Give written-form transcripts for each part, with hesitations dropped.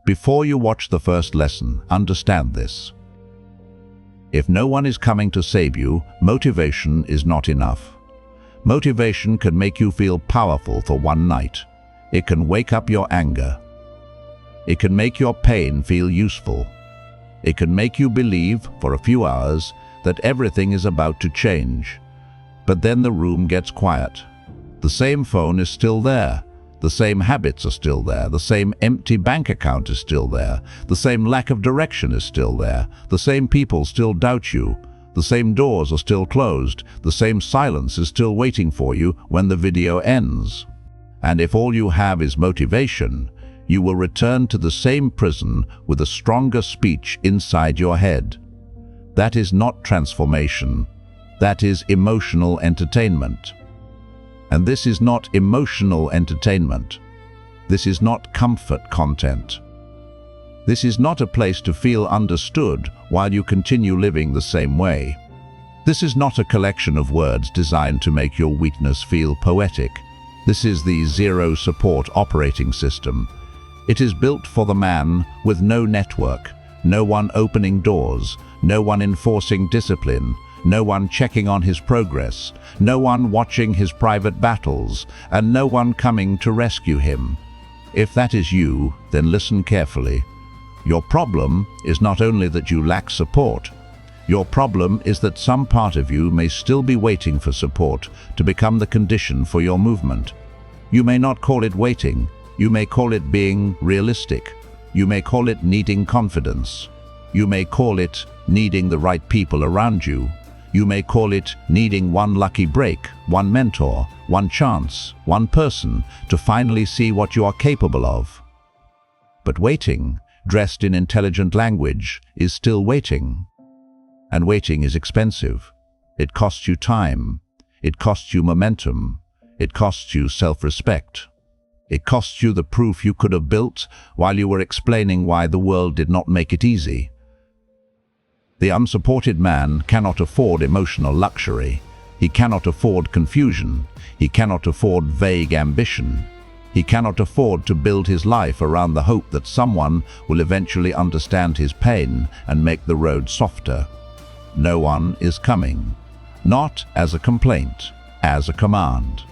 Before you watch the first lesson, understand this. If no one is coming to save you, motivation is not enough. Motivation can make you feel powerful for one night. It can wake up your anger. It can make your pain feel useful. It can make you believe, for a few hours, that everything is about to change. But then the room gets quiet. The same phone is still there. The same habits are still there. The same empty bank account is still there. The same lack of direction is still there. The same people still doubt you. The same doors are still closed. The same silence is still waiting for you when the video ends. And if all you have is motivation, you will return to the same prison with a stronger speech inside your head. That is not transformation. That is emotional entertainment. And this is not emotional entertainment. This is not comfort content. This is not a place to feel understood while you continue living the same way. This is not a collection of words designed to make your weakness feel poetic. This is the zero support operating system. It is built for the man with no network, no one opening doors, no one enforcing discipline, no one checking on his progress, no one watching his private battles, and no one coming to rescue him. If that is you, then listen carefully. Your problem is not only that you lack support. Your problem is that some part of you may still be waiting for support to become the condition for your movement. You may not call it waiting. You may call it being realistic. You may call it needing confidence. You may call it needing the right people around you. You may call it needing one lucky break, one mentor, one chance, one person to finally see what you are capable of. But waiting, dressed in intelligent language, is still waiting. And waiting is expensive. It costs you time. It costs you momentum. It costs you self-respect. It costs you the proof you could have built while you were explaining why the world did not make it easy. The unsupported man cannot afford emotional luxury. He cannot afford confusion. He cannot afford vague ambition. He cannot afford to build his life around the hope that someone will eventually understand his pain and make the road softer. No one is coming. Not as a complaint, as a command.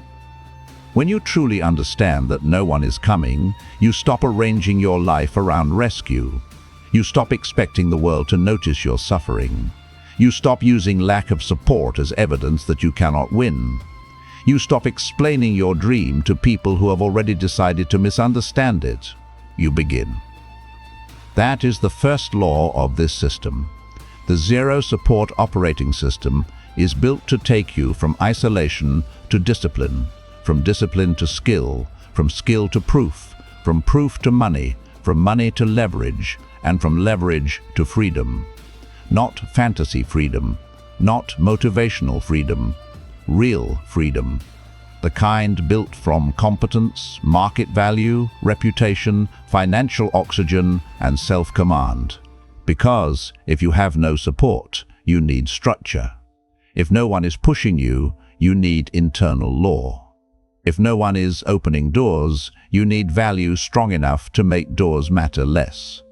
When you truly understand that no one is coming, you stop arranging your life around rescue. You stop expecting the world to notice your suffering. You stop using lack of support as evidence that you cannot win. You stop explaining your dream to people who have already decided to misunderstand it. You begin. That is the first law of this system. The zero support operating system is built to take you from isolation to discipline, from discipline to skill, from skill to proof, from proof to money, from money to leverage, and from leverage to freedom. Not fantasy freedom, not motivational freedom, real freedom. The kind built from competence, market value, reputation, financial oxygen, and self-command. Because if you have no support, you need structure. If no one is pushing you, you need internal law. If no one is opening doors, you need value strong enough to make doors matter less.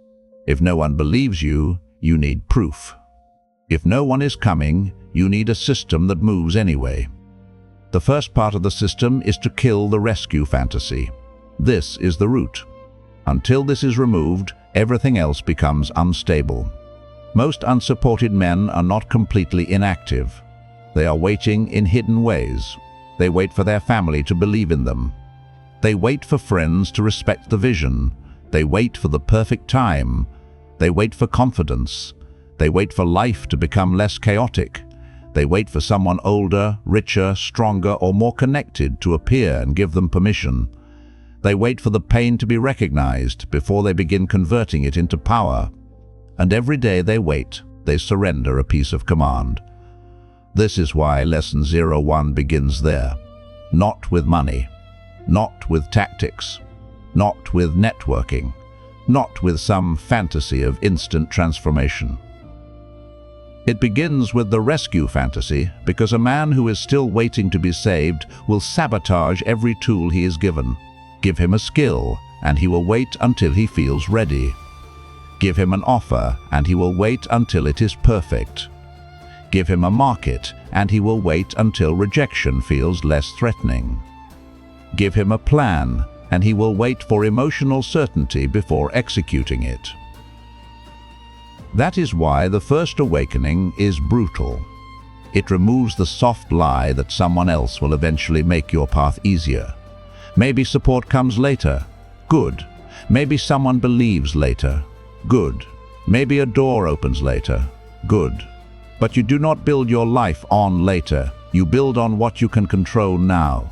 If no one believes you, you need proof. If no one is coming, you need a system that moves anyway. The first part of the system is to kill the rescue fantasy. This is the root. Until this is removed, everything else becomes unstable. Most unsupported men are not completely inactive. They are waiting in hidden ways. They wait for their family to believe in them. They wait for friends to respect the vision. They wait for the perfect time. They wait for confidence. They wait for life to become less chaotic. They wait for someone older, richer, stronger, or more connected to appear and give them permission. They wait for the pain to be recognized before they begin converting it into power. And every day they wait, they surrender a piece of command. This is why Lesson 01 begins there. Not with money, not with tactics, not with networking, not with some fantasy of instant transformation. It begins with the rescue fantasy because a man who is still waiting to be saved will sabotage every tool he is given. Give him a skill and he will wait until he feels ready. Give him an offer, and he will wait until it is perfect. Give him a market, and he will wait until rejection feels less threatening. Give him a plan, and he will wait for emotional certainty before executing it. That is why the first awakening is brutal. It removes the soft lie that someone else will eventually make your path easier. Maybe support comes later. Good. Maybe someone believes later. Good. Maybe a door opens later. Good. But you do not build your life on later. You build on what you can control now.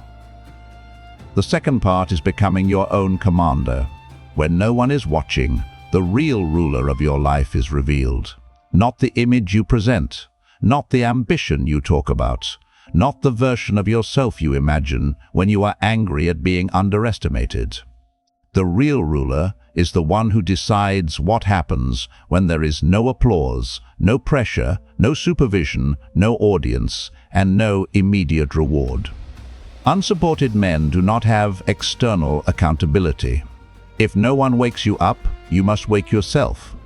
The second part is becoming your own commander. When no one is watching, the real ruler of your life is revealed. Not the image you present, not the ambition you talk about, not the version of yourself you imagine when you are angry at being underestimated. The real ruler is the one who decides what happens when there is no applause, no pressure, no supervision, no audience, and no immediate reward. Unsupported men do not have external accountability. If no one wakes you up, you must wake yourself.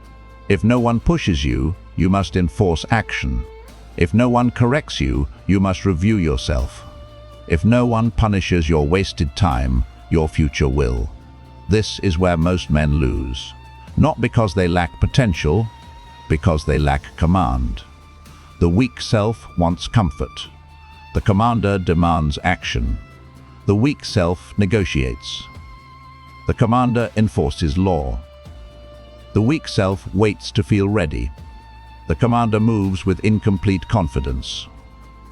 If no one pushes you, you must enforce action. If no one corrects you, you must review yourself. If no one punishes your wasted time, your future will. This is where most men lose. Not because they lack potential, because they lack command. The weak self wants comfort. The commander demands action. The weak self negotiates. The commander enforces law. The weak self waits to feel ready. The commander moves with incomplete confidence.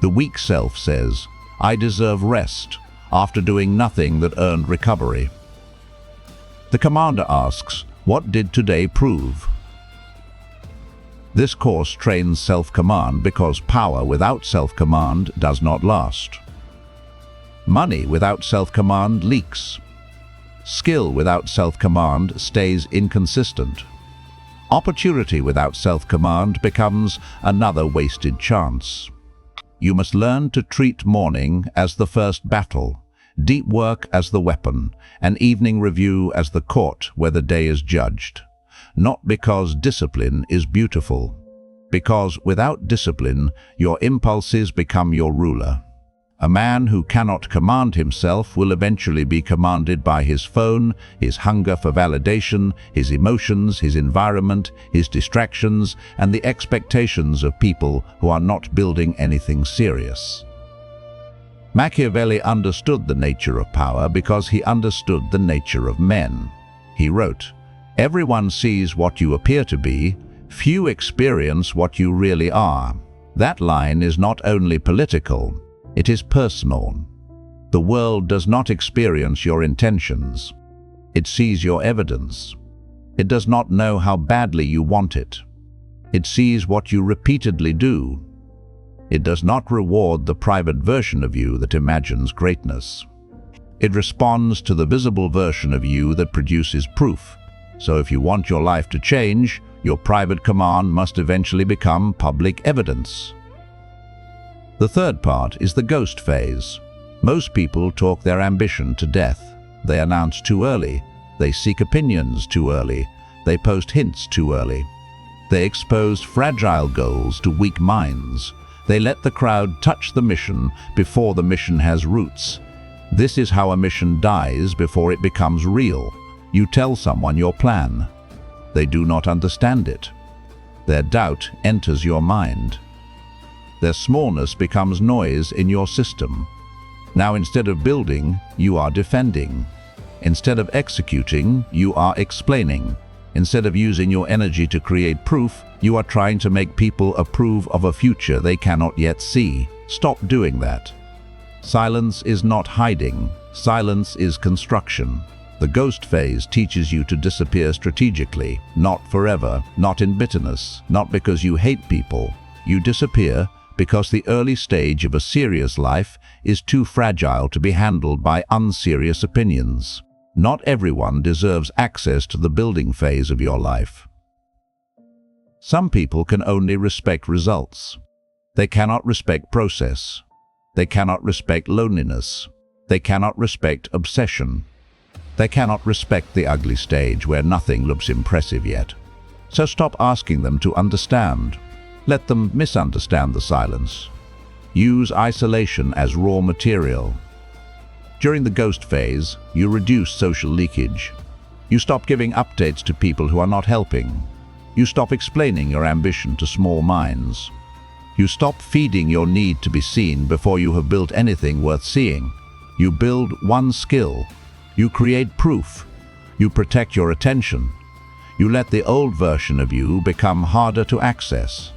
The weak self says, "I deserve rest," after doing nothing that earned recovery. The commander asks, "What did today prove?" This course trains self-command because power without self-command does not last. Money without self-command leaks. Skill without self-command stays inconsistent. Opportunity without self-command becomes another wasted chance. You must learn to treat morning as the first battle, deep work as the weapon, and evening review as the court where the day is judged. Not because discipline is beautiful, because without discipline, your impulses become your ruler. A man who cannot command himself will eventually be commanded by his phone, his hunger for validation, his emotions, his environment, his distractions, and the expectations of people who are not building anything serious. Machiavelli understood the nature of power because he understood the nature of men. He wrote, "Everyone sees what you appear to be, few experience what you really are." That line is not only political, it is personal. The world does not experience your intentions. It sees your evidence. It does not know how badly you want it. It sees what you repeatedly do. It does not reward the private version of you that imagines greatness. It responds to the visible version of you that produces proof. So if you want your life to change, your private command must eventually become public evidence. The third part is the ghost phase. Most people talk their ambition to death. They announce too early. They seek opinions too early. They post hints too early. They expose fragile goals to weak minds. They let the crowd touch the mission before the mission has roots. This is how a mission dies before it becomes real. You tell someone your plan. They do not understand it. Their doubt enters your mind. Their smallness becomes noise in your system. Now instead of building, you are defending. Instead of executing, you are explaining. Instead of using your energy to create proof, you are trying to make people approve of a future they cannot yet see. Stop doing that. Silence is not hiding. Silence is construction. The ghost phase teaches you to disappear strategically, not forever, not in bitterness, not because you hate people. You disappear because the early stage of a serious life is too fragile to be handled by unserious opinions. Not everyone deserves access to the building phase of your life. Some people can only respect results. They cannot respect process. They cannot respect loneliness. They cannot respect obsession. They cannot respect the ugly stage where nothing looks impressive yet. So stop asking them to understand. Let them misunderstand the silence. Use isolation as raw material. During the ghost phase, you reduce social leakage. You stop giving updates to people who are not helping. You stop explaining your ambition to small minds. You stop feeding your need to be seen before you have built anything worth seeing. You build one skill. You create proof. You protect your attention. You let the old version of you become harder to access.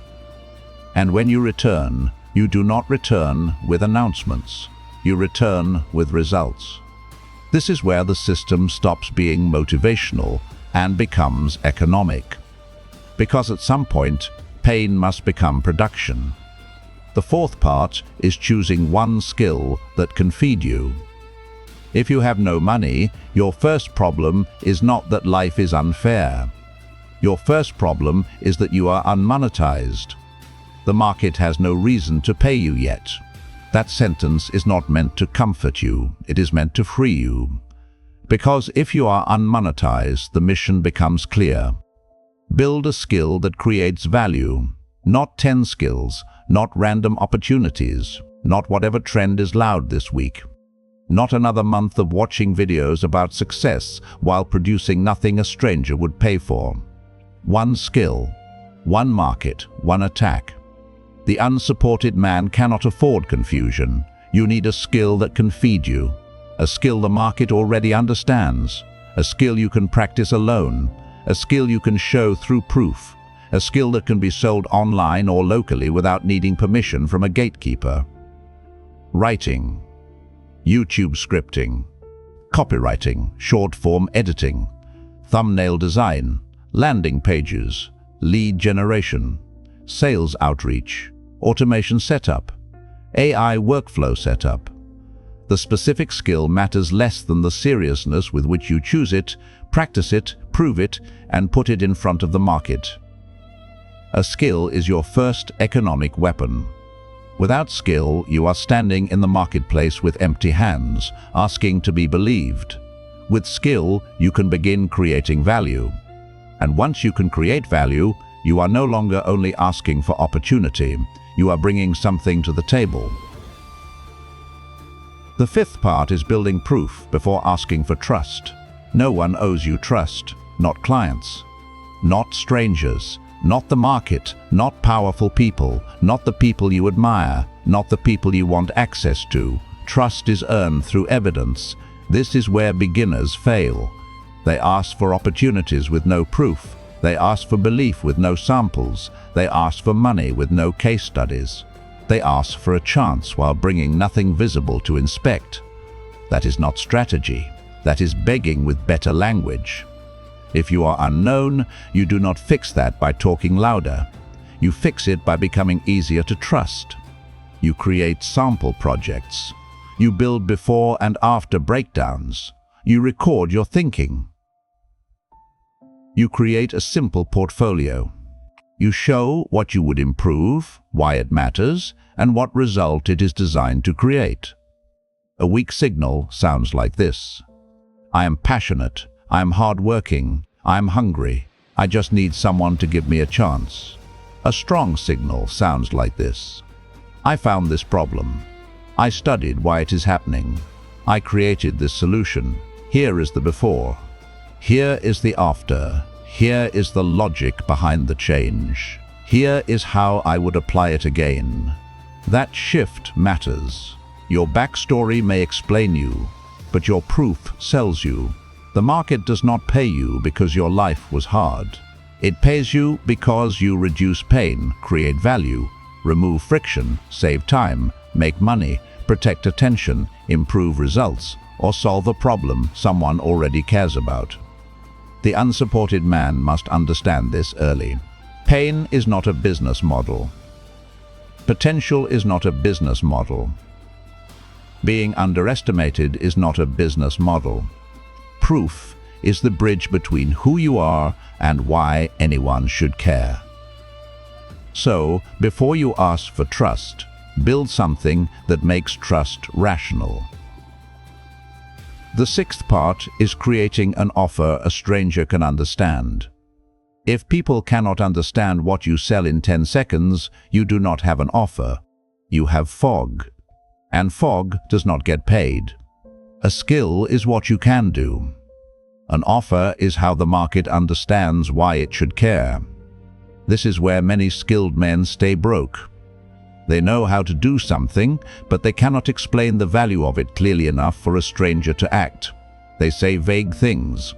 And when you return, you do not return with announcements. You return with results. This is where the system stops being motivational and becomes economic. Because at some point, pain must become production. The fourth part is choosing one skill that can feed you. If you have no money, your first problem is not that life is unfair. Your first problem is that you are unmonetized. The market has no reason to pay you yet. That sentence is not meant to comfort you, it is meant to free you. Because if you are unmonetized, the mission becomes clear. Build a skill that creates value, not 10 skills, not random opportunities, not whatever trend is loud this week. Not another month of watching videos about success while producing nothing a stranger would pay for. One skill, one market, one attack. The unsupported man cannot afford confusion. You need a skill that can feed you, a skill the market already understands, a skill you can practice alone, a skill you can show through proof, a skill that can be sold online or locally without needing permission from a gatekeeper. Writing, YouTube scripting, copywriting, short-form editing, thumbnail design, landing pages, lead generation, sales outreach, automation setup, AI workflow setup. The specific skill matters less than the seriousness with which you choose it, practice it, prove it, and put it in front of the market. A skill is your first economic weapon. Without skill, you are standing in the marketplace with empty hands, asking to be believed. With skill, you can begin creating value. And once you can create value, you are no longer only asking for opportunity, you are bringing something to the table. The fifth part is building proof before asking for trust. No one owes you trust, not clients, not strangers, not the market, not powerful people, not the people you admire, not the people you want access to. Trust is earned through evidence. This is where beginners fail. They ask for opportunities with no proof. They ask for belief with no samples. They ask for money with no case studies. They ask for a chance while bringing nothing visible to inspect. That is not strategy. That is begging with better language. If you are unknown, you do not fix that by talking louder. You fix it by becoming easier to trust. You create sample projects. You build before and after breakdowns. You record your thinking. You create a simple portfolio. You show what you would improve, why it matters, and what result it is designed to create. A weak signal sounds like this. I am passionate. I am hardworking. I am hungry. I just need someone to give me a chance. A strong signal sounds like this. I found this problem. I studied why it is happening. I created this solution. Here is the before. Here is the after. Here is the logic behind the change. Here is how I would apply it again. That shift matters. Your backstory may explain you, but your proof sells you. The market does not pay you because your life was hard. It pays you because you reduce pain, create value, remove friction, save time, make money, protect attention, improve results, or solve a problem someone already cares about. The unsupported man must understand this early. Pain is not a business model. Potential is not a business model. Being underestimated is not a business model. Proof is the bridge between who you are and why anyone should care. So, before you ask for trust, build something that makes trust rational. The sixth part is creating an offer a stranger can understand. If people cannot understand what you sell in 10 seconds, you do not have an offer. You have fog. And fog does not get paid. A skill is what you can do. An offer is how the market understands why it should care. This is where many skilled men stay broke. They know how to do something, but they cannot explain the value of it clearly enough for a stranger to act. They say vague things.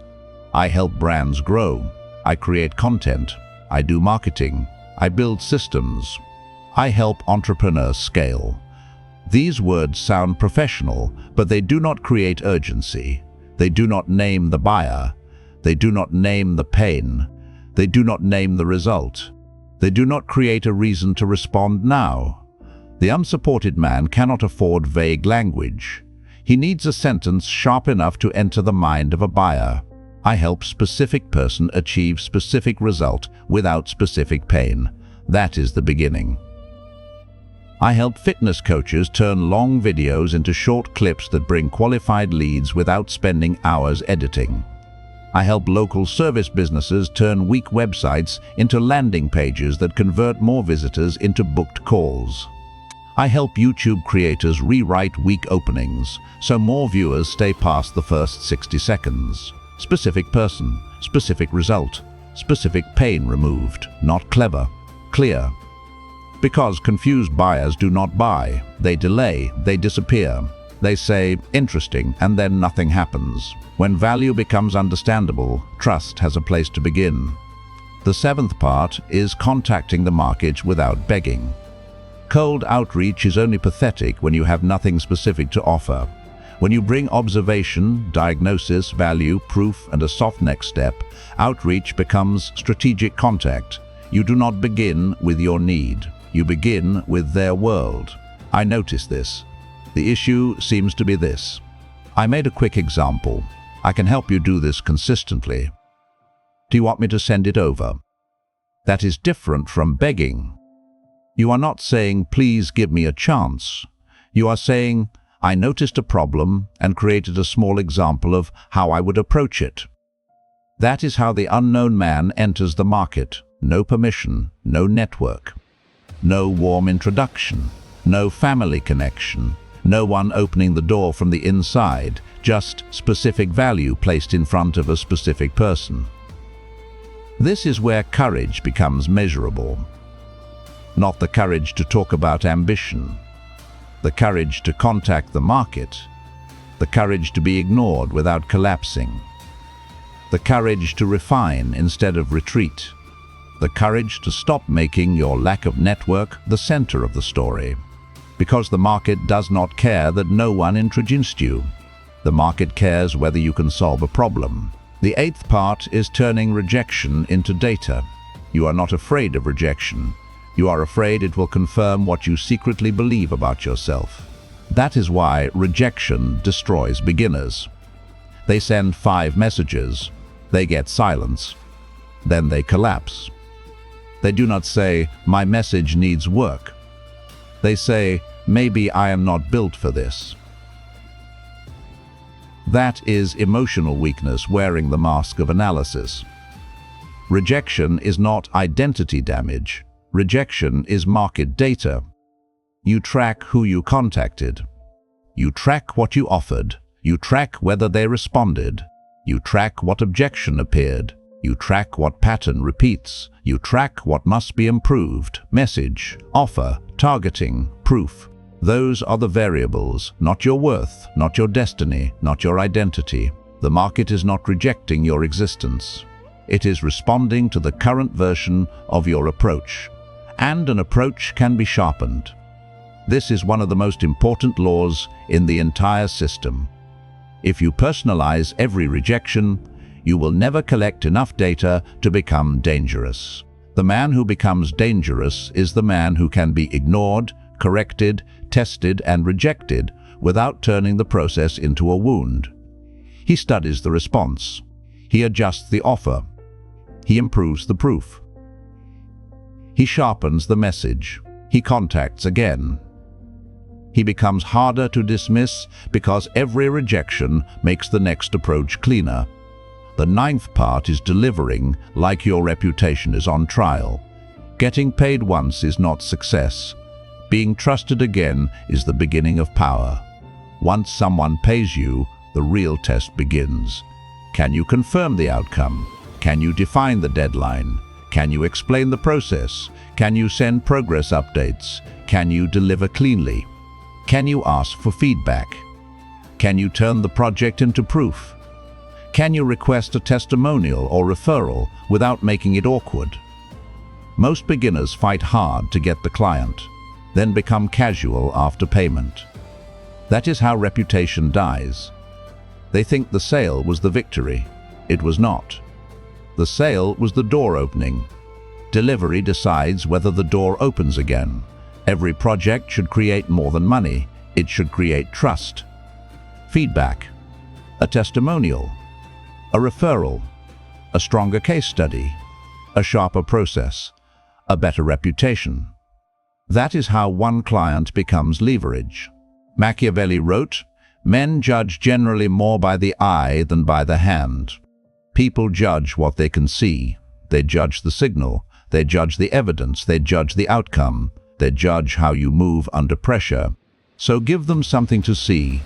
I help brands grow. I create content. I do marketing. I build systems. I help entrepreneurs scale. These words sound professional, but they do not create urgency. They do not name the buyer. They do not name the pain. They do not name the result. They do not create a reason to respond now. The unsupported man cannot afford vague language. He needs a sentence sharp enough to enter the mind of a buyer. I help specific person achieve specific result without specific pain. That is the beginning. I help fitness coaches turn long videos into short clips that bring qualified leads without spending hours editing. I help local service businesses turn weak websites into landing pages that convert more visitors into booked calls. I help YouTube creators rewrite weak openings so more viewers stay past the first 60 seconds. Specific person, specific result, specific pain removed, not clever, clear. Because confused buyers do not buy, they delay, they disappear. They say, interesting, and then nothing happens. When value becomes understandable, trust has a place to begin. The seventh part is contacting the market without begging. Cold outreach is only pathetic when you have nothing specific to offer. When you bring observation, diagnosis, value, proof, and a soft next step, outreach becomes strategic contact. You do not begin with your need. You begin with their world. I notice this. The issue seems to be this. I made a quick example. I can help you do this consistently. Do you want me to send it over? That is different from begging. You are not saying, please give me a chance. You are saying, I noticed a problem and created a small example of how I would approach it. That is how the unknown man enters the market. No permission, no network. No warm introduction, no family connection, no one opening the door from the inside, just specific value placed in front of a specific person. This is where courage becomes measurable. Not the courage to talk about ambition, the courage to contact the market, the courage to be ignored without collapsing, the courage to refine instead of retreat, the courage to stop making your lack of network the center of the story. Because the market does not care that no one introduced you. The market cares whether you can solve a problem. The eighth part is turning rejection into data. You are not afraid of rejection. You are afraid it will confirm what you secretly believe about yourself. That is why rejection destroys beginners. They send 5 messages. They get silence. Then they collapse. They do not say, my message needs work. They say, maybe I am not built for this. That is emotional weakness wearing the mask of analysis. Rejection is not identity damage. Rejection is market data. You track who you contacted. You track what you offered. You track whether they responded. You track what objection appeared. You track what pattern repeats. You track what must be improved. Message, offer, targeting, proof. Those are the variables, not your worth, not your destiny, not your identity. The market is not rejecting your existence. It is responding to the current version of your approach. And an approach can be sharpened. This is one of the most important laws in the entire system. If you personalize every rejection, you will never collect enough data to become dangerous. The man who becomes dangerous is the man who can be ignored, corrected, tested, and rejected without turning the process into a wound. He studies the response. He adjusts the offer. He improves the proof. He sharpens the message. He contacts again. He becomes harder to dismiss because every rejection makes the next approach cleaner. The ninth part is delivering like your reputation is on trial. Getting paid once is not success. Being trusted again is the beginning of power. Once someone pays you, the real test begins. Can you confirm the outcome? Can you define the deadline? Can you explain the process? Can you send progress updates? Can you deliver cleanly? Can you ask for feedback? Can you turn the project into proof? Can you request a testimonial or referral without making it awkward? Most beginners fight hard to get the client, then become casual after payment. That is how reputation dies. They think the sale was the victory. It was not. The sale was the door opening. Delivery decides whether the door opens again. Every project should create more than money. It should create trust. Feedback, a testimonial, a referral, a stronger case study, a sharper process, a better reputation. That is how one client becomes leverage. Machiavelli wrote, "Men judge generally more by the eye than by the hand." People judge what they can see. They judge the signal. They judge the evidence. They judge the outcome. They judge how you move under pressure. So give them something to see.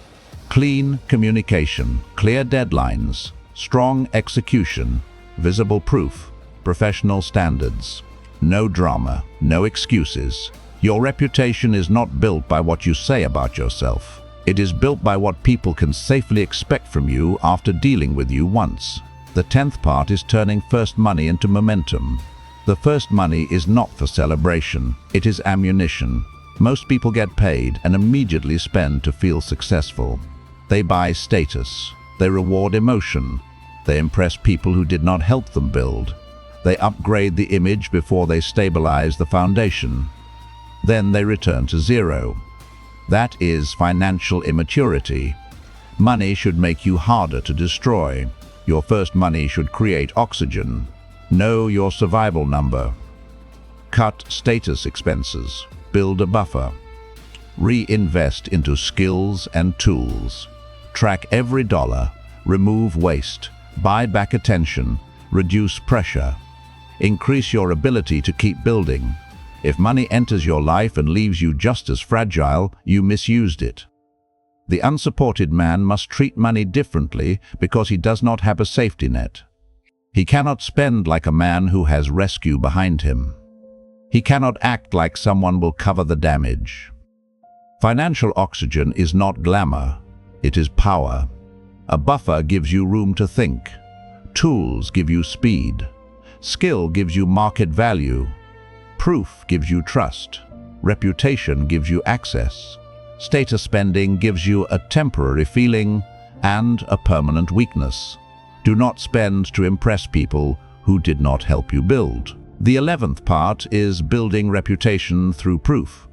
Clean communication, clear deadlines, strong execution, visible proof, professional standards. No drama, no excuses. Your reputation is not built by what you say about yourself. It is built by what people can safely expect from you after dealing with you once. The 10th part is turning first money into momentum. The first money is not for celebration. It is ammunition. Most people get paid and immediately spend to feel successful. They buy status. They reward emotion. They impress people who did not help them build. They upgrade the image before they stabilize the foundation. Then they return to zero. That is financial immaturity. Money should make you harder to destroy. Your first money should create oxygen. Know your survival number. Cut status expenses. Build a buffer. Reinvest into skills and tools. Track every dollar. Remove waste. Buy back attention. Reduce pressure. Increase your ability to keep building. If money enters your life and leaves you just as fragile, you misused it. The unsupported man must treat money differently because he does not have a safety net. He cannot spend like a man who has rescue behind him. He cannot act like someone will cover the damage. Financial oxygen is not glamour, it is power. A buffer gives you room to think. Tools give you speed. Skill gives you market value. Proof gives you trust. Reputation gives you access. Status spending gives you a temporary feeling and a permanent weakness. Do not spend to impress people who did not help you build. The 11th part is building reputation through proof.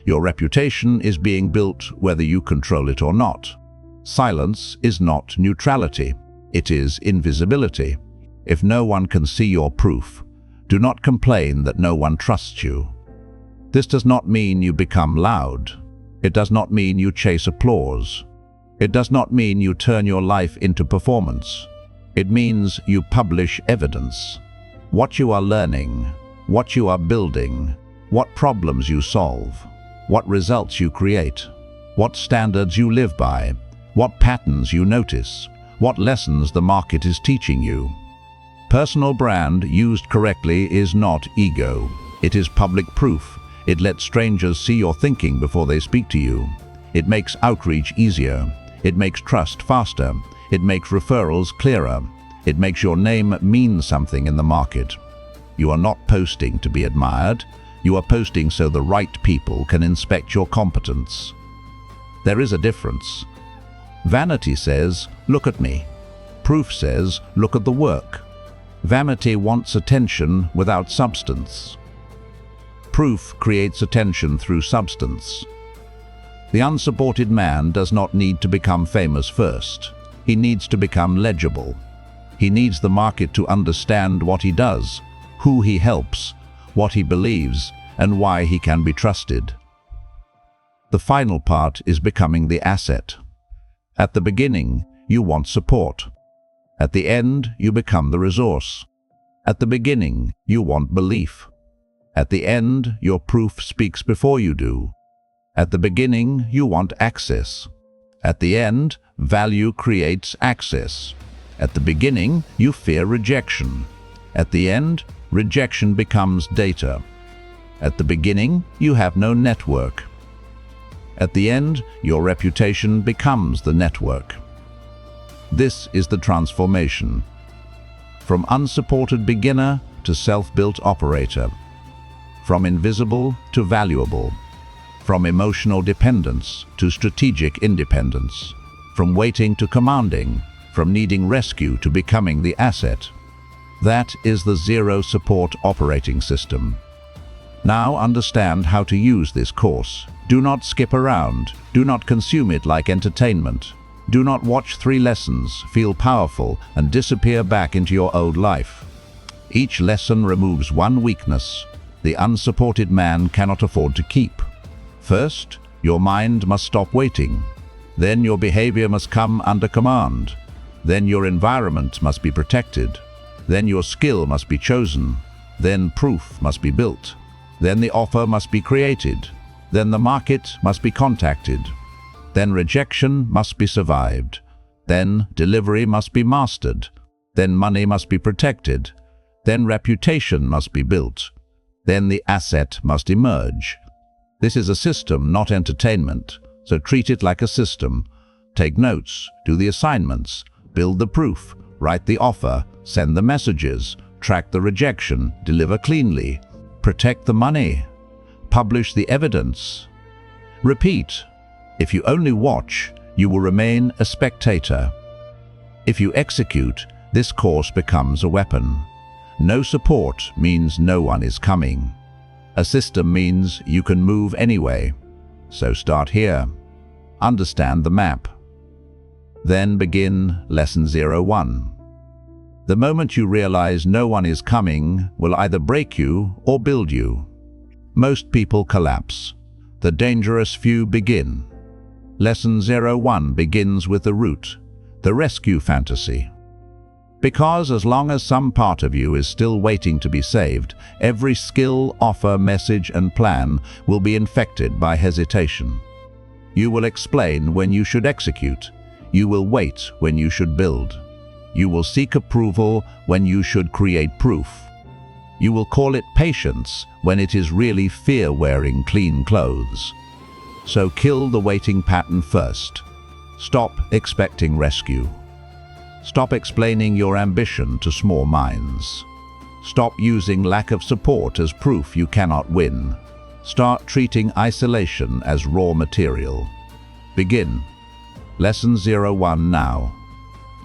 Your reputation is being built whether you control it or not. Silence is not neutrality. It is invisibility. If no one can see your proof, do not complain that no one trusts you. This does not mean you become loud. It does not mean you chase applause. It does not mean you turn your life into performance. It means you publish evidence. What you are learning, what you are building, what problems you solve, what results you create, what standards you live by, what patterns you notice, what lessons the market is teaching you. Personal brand used correctly is not ego. It is public proof. It lets strangers see your thinking before they speak to you. It makes outreach easier. It makes trust faster. It makes referrals clearer. It makes your name mean something in the market. You are not posting to be admired. You are posting so the right people can inspect your competence. There is a difference. Vanity says, "Look at me." Proof says, "Look at the work." Vanity wants attention without substance. Proof creates attention through substance. The unsupported man does not need to become famous first. He needs to become legible. He needs the market to understand what he does, who he helps, what he believes, and why he can be trusted. The final part is becoming the asset. At the beginning, you want support. At the end, you become the resource. At the beginning, you want belief. At the end, your proof speaks before you do. At the beginning, you want access. At the end, value creates access. At the beginning, you fear rejection. At the end, rejection becomes data. At the beginning, you have no network. At the end, your reputation becomes the network. This is the transformation. From unsupported beginner to self-built operator. From invisible to valuable. From emotional dependence to strategic independence. From waiting to commanding. From needing rescue to becoming the asset. That is the Zero Support operating system. Now understand how to use this course. Do not skip around. Do not consume it like entertainment. Do not watch 3 lessons, feel powerful, and disappear back into your old life. Each lesson removes one weakness the unsupported man cannot afford to keep. First, your mind must stop waiting. Then your behavior must come under command. Then your environment must be protected. Then your skill must be chosen. Then proof must be built. Then the offer must be created. Then the market must be contacted. Then rejection must be survived. Then delivery must be mastered. Then money must be protected. Then reputation must be built. Then the asset must emerge. This is a system, not entertainment, so treat it like a system. Take notes, do the assignments, build the proof, write the offer, send the messages, track the rejection, deliver cleanly, protect the money, publish the evidence. Repeat. If you only watch, you will remain a spectator. If you execute, this course becomes a weapon. No support means no one is coming. A system means you can move anyway. So start here. Understand the map. Then begin Lesson 01. The moment you realize no one is coming will either break you or build you. Most people collapse. The dangerous few begin. Lesson 01 begins with the root, the rescue fantasy. Because as long as some part of you is still waiting to be saved, every skill, offer, message, and plan will be infected by hesitation. You will explain when you should execute. You will wait when you should build. You will seek approval when you should create proof. You will call it patience when it is really fear wearing clean clothes. So kill the waiting pattern first. Stop expecting rescue. Stop explaining your ambition to small minds. Stop using lack of support as proof you cannot win. Start treating isolation as raw material. Begin. Lesson 01 now.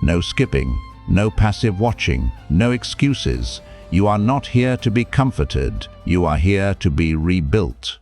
No skipping, no passive watching, no excuses. You are not here to be comforted. You are here to be rebuilt.